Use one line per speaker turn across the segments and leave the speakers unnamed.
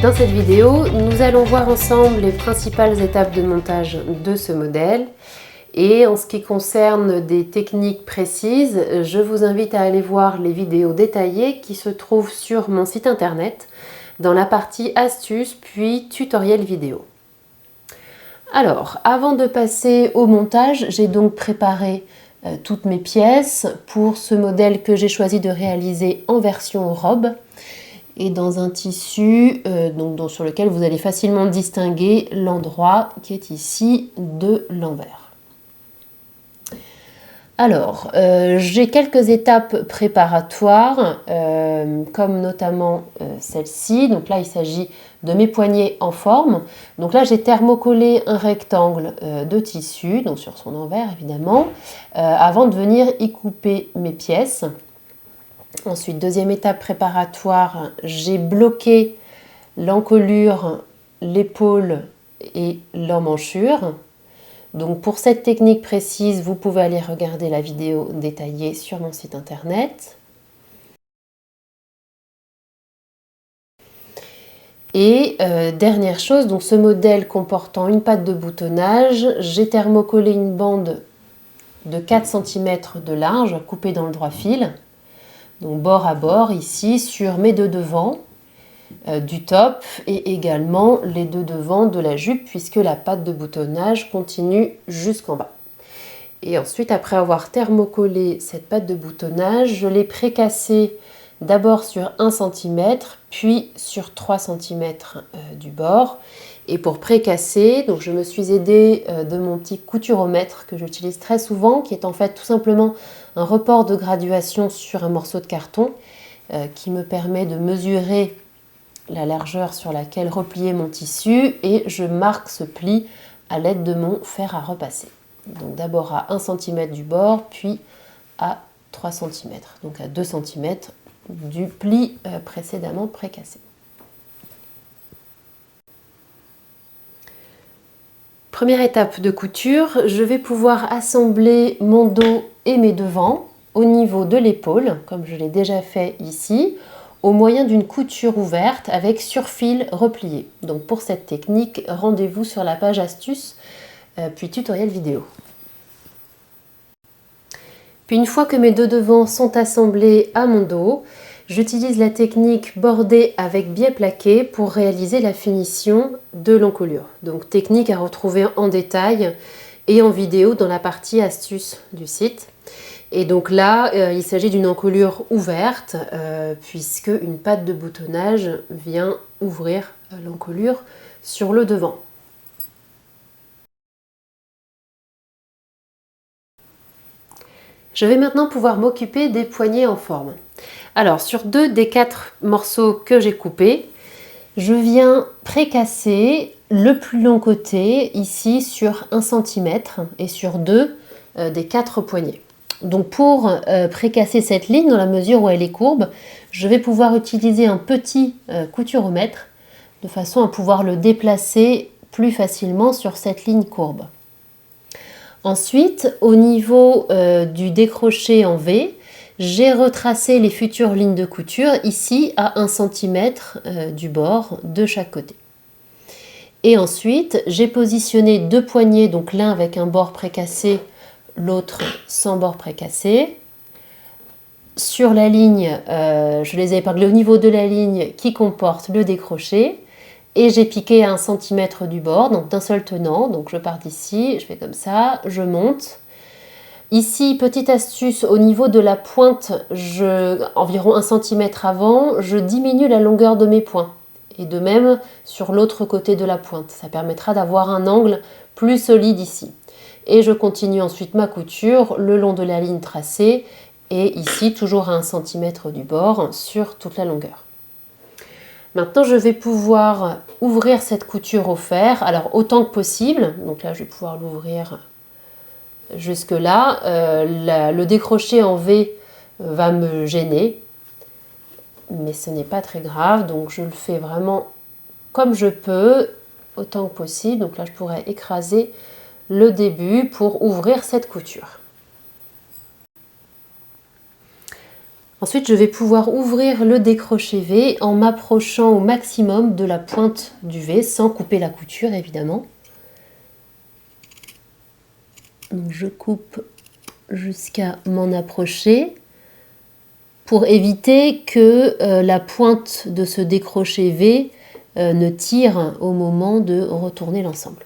Dans cette vidéo, nous allons voir ensemble les principales étapes de montage de ce modèle. Et en ce qui concerne des techniques précises, je vous invite à aller voir les vidéos détaillées qui se trouvent sur mon site internet dans la partie astuces puis tutoriel vidéo. Alors, avant de passer au montage, j'ai donc préparé toutes mes pièces pour ce modèle que j'ai choisi de réaliser en version robe et dans un tissu sur lequel vous allez facilement distinguer l'endroit qui est ici de l'envers. Alors, j'ai quelques étapes préparatoires, comme notamment celle-ci. Donc là, il s'agit de mes poignets en forme. Donc là, j'ai thermocollé un rectangle de tissu, donc sur son envers évidemment, avant de venir y couper mes pièces. Ensuite, deuxième étape préparatoire, j'ai bloqué l'encolure, l'épaule et l'emmanchure. Donc pour cette technique précise, vous pouvez aller regarder la vidéo détaillée sur mon site internet. Et dernière chose, donc ce modèle comportant une patte de boutonnage, j'ai thermocollé une bande de 4 cm de large coupée dans le droit fil, donc bord à bord ici sur mes deux devants du top et également les deux devants de la jupe puisque la patte de boutonnage continue jusqu'en bas. Et ensuite, après avoir thermocollé cette patte de boutonnage, je l'ai précassée d'abord sur 1 cm puis sur 3 cm du bord. Et pour précasser, donc je me suis aidée de mon petit couturomètre que j'utilise très souvent, qui est en fait tout simplement un report de graduation sur un morceau de carton qui me permet de mesurer la largeur sur laquelle replier mon tissu et je marque ce pli à l'aide de mon fer à repasser. Donc d'abord à 1 cm du bord, puis à 3 cm, donc à 2 cm du pli précédemment précassé. Première étape de couture, je vais pouvoir assembler mon dos et mes devants au niveau de l'épaule, comme je l'ai déjà fait ici, au moyen d'une couture ouverte avec surfil replié. Donc pour cette technique, rendez-vous sur la page astuces, puis tutoriel vidéo. Puis une fois que mes deux devants sont assemblés à mon dos, j'utilise la technique bordée avec biais plaqué pour réaliser la finition de l'encolure. Donc technique à retrouver en détail et en vidéo dans la partie astuces du site. Et donc là, il s'agit d'une encolure ouverte puisque une patte de boutonnage vient ouvrir l'encolure sur le devant. Je vais maintenant pouvoir m'occuper des poignets en forme. Alors, sur 2 des 4 morceaux que j'ai coupés, je viens précasser le plus long côté ici sur 1 cm et sur 2 des 4 poignets. Donc pour précasser cette ligne, dans la mesure où elle est courbe, je vais pouvoir utiliser un petit couturomètre de façon à pouvoir le déplacer plus facilement sur cette ligne courbe. Ensuite, au niveau du décroché en V, j'ai retracé les futures lignes de couture ici à 1 cm du bord de chaque côté. Et ensuite, j'ai positionné 2 poignets, donc l'un avec un bord précassé, l'autre sans bord précassé. Sur la ligne, je les ai épinglés au niveau de la ligne qui comporte le décroché. Et j'ai piqué à 1 cm du bord, donc d'un seul tenant. Donc je pars d'ici, je fais comme ça, je monte. Ici, petite astuce, au niveau de la pointe, environ 1 cm avant, je diminue la longueur de mes points. Et de même sur l'autre côté de la pointe. Ça permettra d'avoir un angle plus solide ici. Et je continue ensuite ma couture le long de la ligne tracée et ici toujours à 1 cm du bord sur toute la longueur. Maintenant je vais pouvoir ouvrir cette couture au fer, alors autant que possible, donc là je vais pouvoir l'ouvrir jusque là, le décroché en V va me gêner, mais ce n'est pas très grave, donc je le fais vraiment comme je peux, autant que possible, donc là je pourrais écraser le début pour ouvrir cette couture. Ensuite, je vais pouvoir ouvrir le décroché V en m'approchant au maximum de la pointe du V, sans couper la couture évidemment. Donc je coupe jusqu'à m'en approcher pour éviter que la pointe de ce décroché V ne tire au moment de retourner l'ensemble.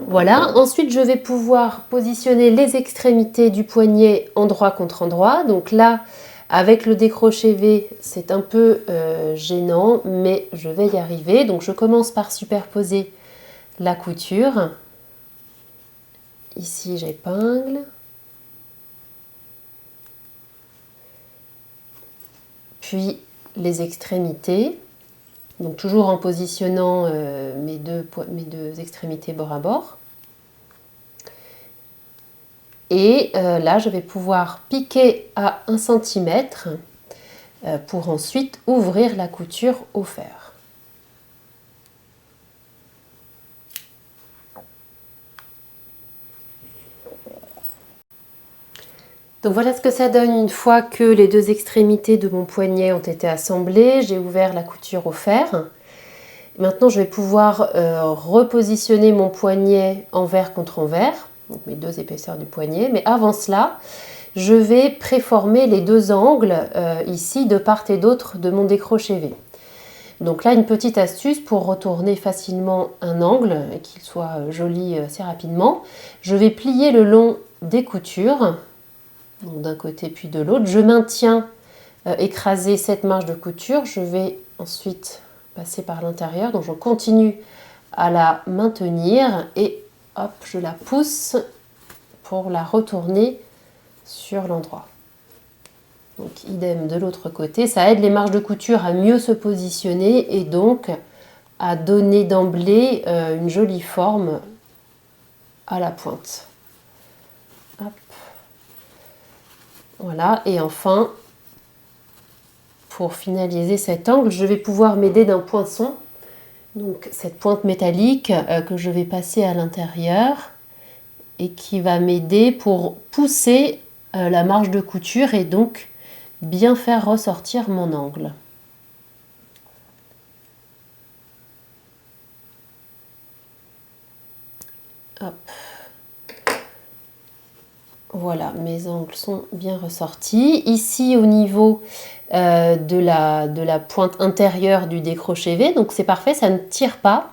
Voilà, ensuite je vais pouvoir positionner les extrémités du poignet endroit contre endroit. Donc là, avec le décroché V, c'est un peu gênant, mais je vais y arriver. Donc je commence par superposer la couture. Ici, j'épingle. Puis les extrémités. Donc toujours en positionnant mes deux extrémités bord à bord. Et là, je vais pouvoir piquer à 1 cm pour ensuite ouvrir la couture au fer. Donc voilà ce que ça donne une fois que les deux extrémités de mon poignet ont été assemblées. J'ai ouvert la couture au fer. Maintenant, je vais pouvoir repositionner mon poignet envers contre envers, donc mes deux épaisseurs du poignet. Mais avant cela, je vais préformer les deux angles ici de part et d'autre de mon décroché V. Donc là, une petite astuce pour retourner facilement un angle et qu'il soit joli assez rapidement. Je vais plier le long des coutures, d'un côté puis de l'autre. Je maintiens écraser cette marge de couture. Je vais ensuite passer par l'intérieur. Donc je continue à la maintenir et hop, je la pousse pour la retourner sur l'endroit. Donc idem de l'autre côté, ça aide les marges de couture à mieux se positionner et donc à donner d'emblée une jolie forme à la pointe. Hop. Voilà, et enfin, pour finaliser cet angle, je vais pouvoir m'aider d'un poinçon. Donc cette pointe métallique que je vais passer à l'intérieur et qui va m'aider pour pousser la marge de couture et donc bien faire ressortir mon angle. Hop. Voilà, mes angles sont bien ressortis. Ici, au niveau de la pointe intérieure du décroché V, donc c'est parfait, ça ne tire pas.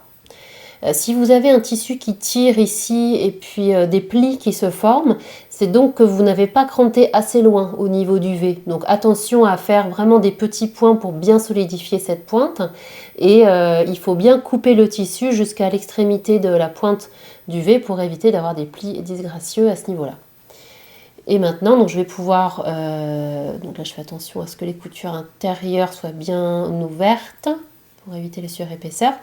Si vous avez un tissu qui tire ici et puis des plis qui se forment, c'est donc que vous n'avez pas cranté assez loin au niveau du V. Donc attention à faire vraiment des petits points pour bien solidifier cette pointe. Et il faut bien couper le tissu jusqu'à l'extrémité de la pointe du V pour éviter d'avoir des plis disgracieux à ce niveau-là. Et maintenant, donc je vais pouvoir, donc là je fais attention à ce que les coutures intérieures soient bien ouvertes pour éviter les surépaisseurs.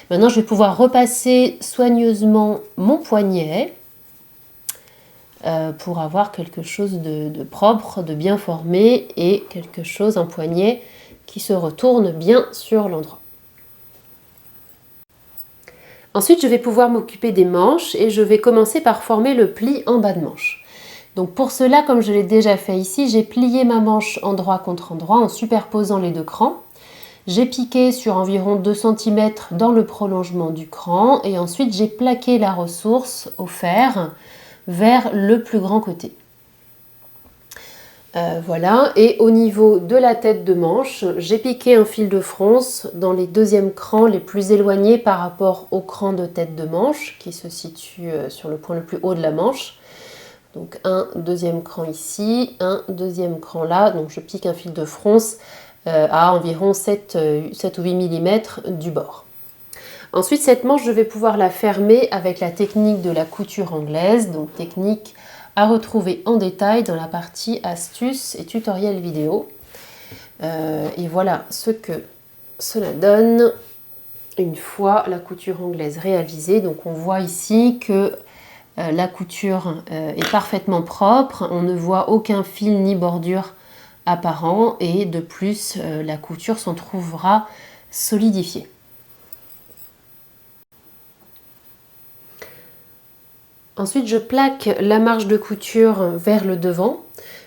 Maintenant, je vais pouvoir repasser soigneusement mon poignet pour avoir quelque chose de propre, de bien formé et quelque chose, un poignet qui se retourne bien sur l'endroit. Ensuite, je vais pouvoir m'occuper des manches et je vais commencer par former le pli en bas de manche. Donc pour cela, comme je l'ai déjà fait ici, j'ai plié ma manche endroit contre endroit en superposant les deux crans. J'ai piqué sur environ 2 cm dans le prolongement du cran et ensuite j'ai plaqué la ressource au fer vers le plus grand côté. Voilà, et au niveau de la tête de manche, j'ai piqué un fil de fronce dans les deuxièmes crans les plus éloignés par rapport au cran de tête de manche qui se situe sur le point le plus haut de la manche. Donc un deuxième cran ici, un deuxième cran là, donc je pique un fil de fronce à environ 7 ou 8 mm du bord. Ensuite, cette manche, je vais pouvoir la fermer avec la technique de la couture anglaise, donc technique à retrouver en détail dans la partie astuces et tutoriel vidéo. Et voilà ce que cela donne une fois la couture anglaise réalisée. Donc on voit ici que la couture est parfaitement propre, on ne voit aucun fil ni bordure apparent et de plus la couture s'en trouvera solidifiée. Ensuite, je plaque la marge de couture vers le devant.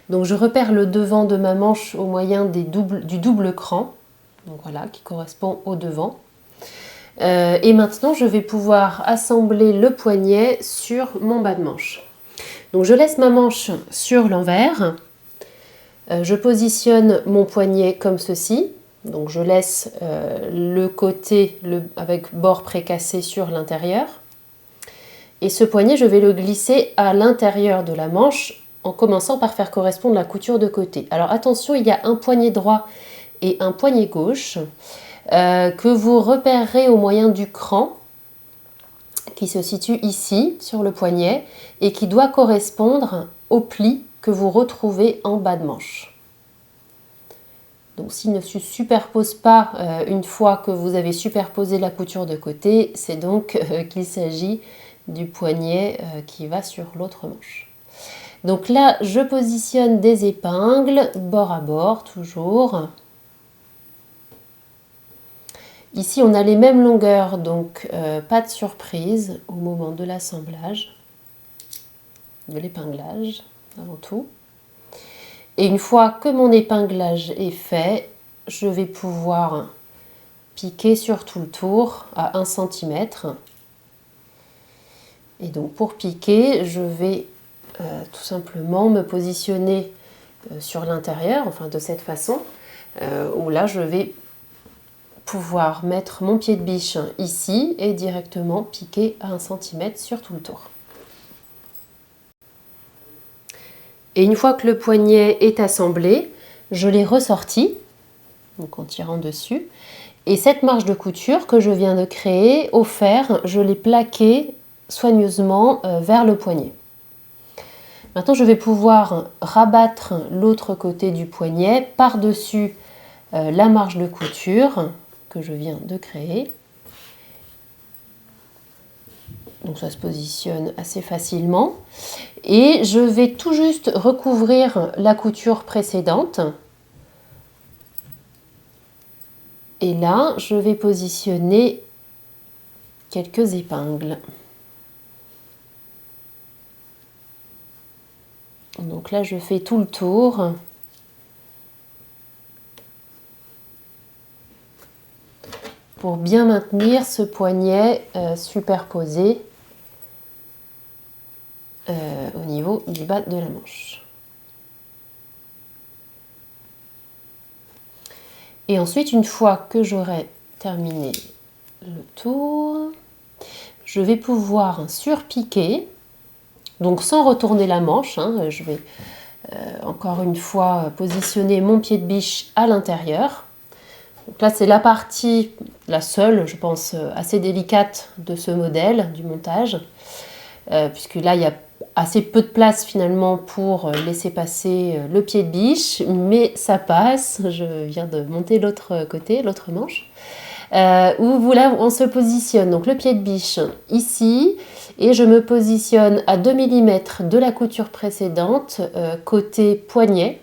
Donc je repère le devant de ma manche au moyen du double cran, donc voilà, qui correspond au devant. Et maintenant je vais pouvoir assembler le poignet sur mon bas de manche. Donc je laisse ma manche sur l'envers, je positionne mon poignet comme ceci, donc je laisse le côté avec bord précassé sur l'intérieur. Et ce poignet, je vais le glisser à l'intérieur de la manche en commençant par faire correspondre la couture de côté. Alors attention, il y a un poignet droit et un poignet gauche que vous repérerez au moyen du cran qui se situe ici sur le poignet et qui doit correspondre au pli que vous retrouvez en bas de manche. Donc s'il ne se superpose pas une fois que vous avez superposé la couture de côté, c'est donc qu'il s'agit du poignet qui va sur l'autre manche. Donc là, je positionne des épingles bord à bord, toujours. Ici, on a les mêmes longueurs, donc pas de surprise au moment de l'assemblage, de l'épinglage avant tout. Et une fois que mon épinglage est fait, je vais pouvoir piquer sur tout le tour à 1 cm. Et donc pour piquer, je vais tout simplement me positionner sur l'intérieur, enfin de cette façon, où là je vais pouvoir mettre mon pied de biche ici et directement piquer à 1 cm sur tout le tour. Et une fois que le poignet est assemblé, je l'ai ressorti, donc en tirant dessus. Et cette marge de couture que je viens de créer au fer, je l'ai plaquée soigneusement vers le poignet. Maintenant, je vais pouvoir rabattre l'autre côté du poignet par-dessus la marge de couture que je viens de créer. Donc ça se positionne assez facilement. Et je vais tout juste recouvrir la couture précédente. Et là, je vais positionner quelques épingles. Donc là, je fais tout le tour. Pour bien maintenir ce poignet superposé au niveau du bas de la manche. Et ensuite, une fois que j'aurai terminé le tour, je vais pouvoir surpiquer, donc sans retourner la manche, hein, je vais encore une fois positionner mon pied de biche à l'intérieur. Donc là, c'est la partie, la seule, je pense, assez délicate de ce modèle, du montage, puisque là, il y a assez peu de place finalement pour laisser passer le pied de biche, mais ça passe. Je viens de monter l'autre côté, l'autre manche, où là, on se positionne. Donc le pied de biche ici, et je me positionne à 2 mm de la couture précédente, côté poignet,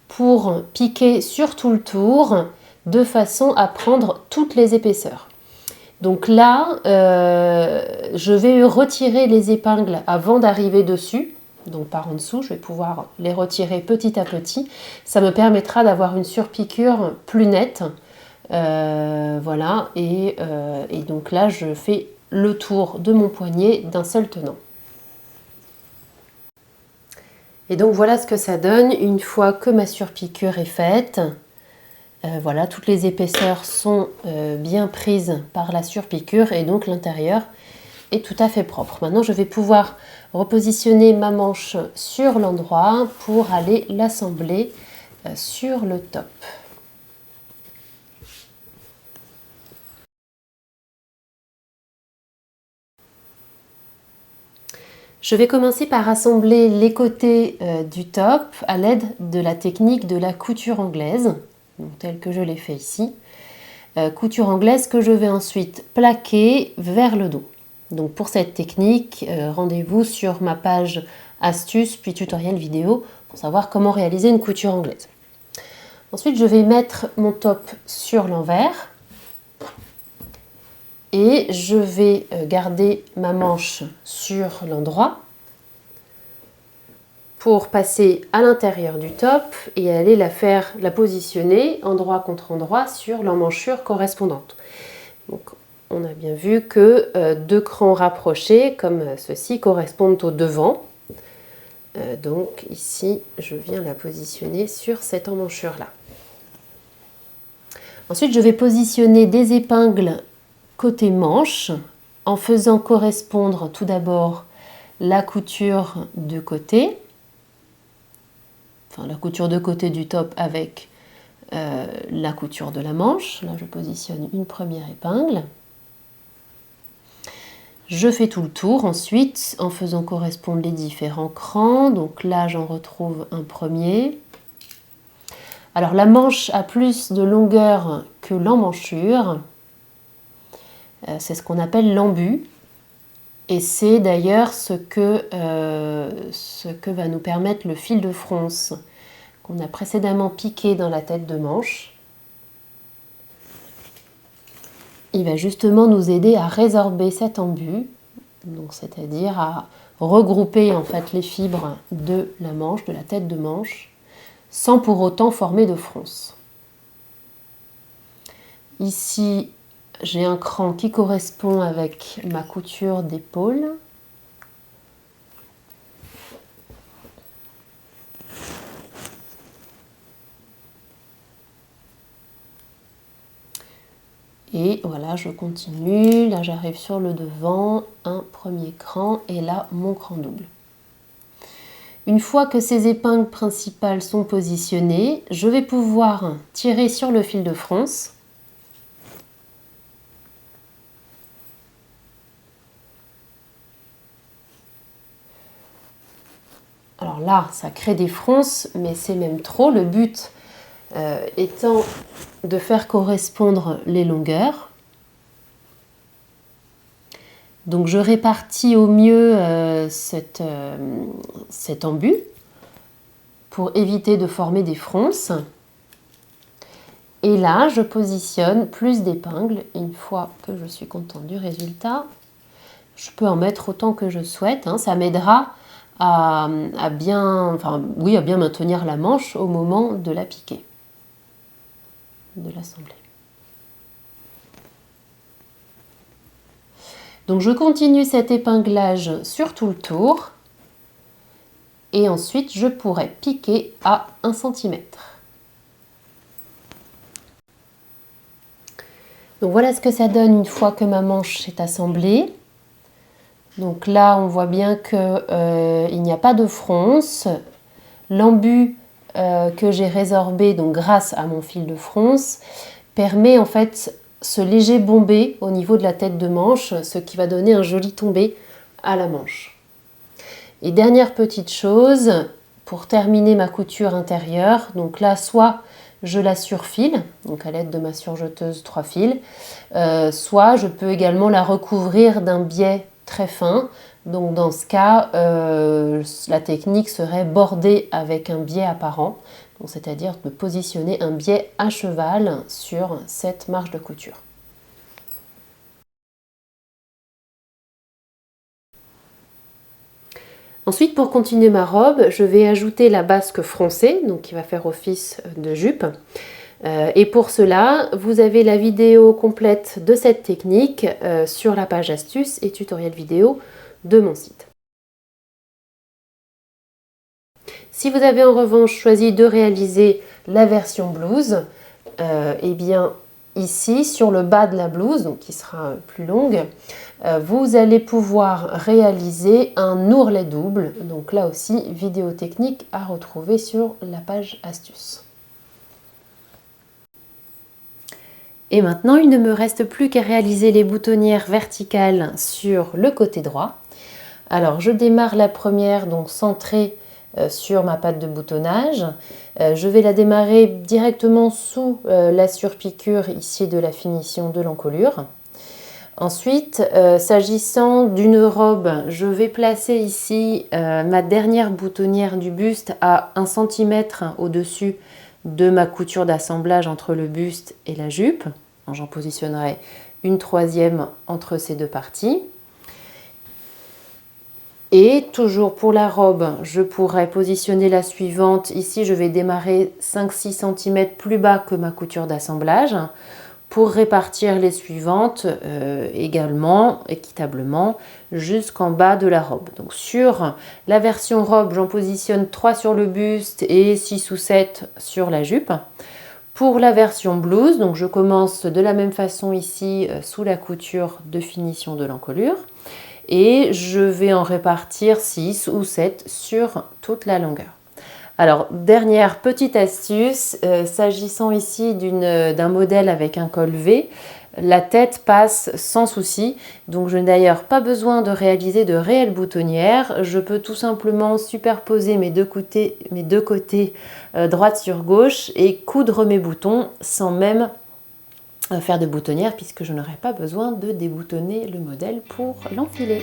pour piquer sur tout le tour, de façon à prendre toutes les épaisseurs. Donc là, je vais retirer les épingles avant d'arriver dessus. Donc par en dessous, je vais pouvoir les retirer petit à petit. Ça me permettra d'avoir une surpiqûre plus nette. Voilà, et donc là, je fais le tour de mon poignet d'un seul tenant. Et donc voilà ce que ça donne une fois que ma surpiqûre est faite. Voilà, toutes les épaisseurs sont bien prises par la surpiqûre et donc l'intérieur est tout à fait propre. Maintenant, je vais pouvoir repositionner ma manche sur l'endroit pour aller l'assembler sur le top. Je vais commencer par assembler les côtés du top à l'aide de la technique de la couture anglaise, telle que je l'ai fait ici. Couture anglaise que je vais ensuite plaquer vers le dos. Donc pour cette technique, rendez-vous sur ma page astuces puis tutoriel vidéo pour savoir comment réaliser une couture anglaise. Ensuite, je vais mettre mon top sur l'envers et je vais garder ma manche sur l'endroit pour passer à l'intérieur du top et aller la positionner endroit contre endroit sur l'emmanchure correspondante. Donc, on a bien vu que deux crans rapprochés comme ceci correspondent au devant. Donc ici, je viens la positionner sur cette emmanchure-là. Ensuite, je vais positionner des épingles côté manche en faisant correspondre tout d'abord la couture de côté, enfin la couture de côté du top avec la couture de la manche. Là, je positionne une première épingle. Je fais tout le tour ensuite en faisant correspondre les différents crans. Donc là, j'en retrouve un premier. Alors la manche a plus de longueur que l'emmanchure. C'est ce qu'on appelle l'embut. Et c'est d'ailleurs ce que va nous permettre le fil de fronce qu'on a précédemment piqué dans la tête de manche. Il va justement nous aider à résorber cet embut, donc c'est-à-dire à regrouper en fait les fibres de la manche, de la tête de manche, sans pour autant former de fronce. Ici, j'ai un cran qui correspond avec ma couture d'épaule. Et voilà, je continue. Là, j'arrive sur le devant, un premier cran et là, mon cran double. Une fois que ces épingles principales sont positionnées, je vais pouvoir tirer sur le fil de fronce. Alors là, ça crée des fronces, mais c'est même trop. Le but étant de faire correspondre les longueurs. Donc je répartis au mieux cet embut pour éviter de former des fronces. Et là, je positionne plus d'épingles. Une fois que je suis contente du résultat, je peux en mettre autant que je souhaite. Ça m'aidera à bien maintenir la manche au moment de la piquer, de l'assembler. Donc je continue cet épinglage sur tout le tour et ensuite je pourrai piquer à 1 cm. Donc voilà ce que ça donne une fois que ma manche est assemblée. Donc là on voit bien qu'il n'y a pas de fronce. L'embut que j'ai résorbé donc grâce à mon fil de fronce permet en fait ce léger bombé au niveau de la tête de manche, ce qui va donner un joli tombé à la manche. Et dernière petite chose, pour terminer ma couture intérieure, donc là soit je la surfile, donc à l'aide de ma surjeteuse 3 fils, soit je peux également la recouvrir d'un biais très fin. Donc dans ce cas, la technique serait bordée avec un biais apparent, c'est-à-dire de positionner un biais à cheval sur cette marge de couture. Ensuite, pour continuer ma robe, je vais ajouter la basque froncée, donc qui va faire office de jupe. Et pour cela, vous avez la vidéo complète de cette technique sur la page astuces et tutoriel vidéo de mon site. Si vous avez en revanche choisi de réaliser la version blouse, eh bien ici sur le bas de la blouse, donc qui sera plus longue, vous allez pouvoir réaliser un ourlet double. Donc là aussi, vidéo technique à retrouver sur la page astuces. Et maintenant, il ne me reste plus qu'à réaliser les boutonnières verticales sur le côté droit. Alors, je démarre la première, donc centrée sur ma patte de boutonnage. Je vais la démarrer directement sous la surpiqûre ici de la finition de l'encolure. Ensuite, s'agissant d'une robe, je vais placer ici ma dernière boutonnière du buste à 1 cm au-dessus de ma couture d'assemblage entre le buste et la jupe. J'en positionnerai une troisième entre ces deux parties. Et toujours pour la robe, je pourrais positionner la suivante. Ici, je vais démarrer 5-6 cm plus bas que ma couture d'assemblage pour répartir les suivantes également, équitablement, jusqu'en bas de la robe. Donc sur la version robe, j'en positionne 3 sur le buste et 6 ou 7 sur la jupe. Pour la version blouse, donc je commence de la même façon ici sous la couture de finition de l'encolure. Et je vais en répartir 6 ou 7 sur toute la longueur. Alors, dernière petite astuce, s'agissant ici d'un modèle avec un col V, la tête passe sans souci, donc je n'ai d'ailleurs pas besoin de réaliser de réelles boutonnières. Je peux tout simplement superposer mes deux côtés droite sur gauche et coudre mes boutons sans même faire de boutonnière puisque je n'aurai pas besoin de déboutonner le modèle pour l'enfiler.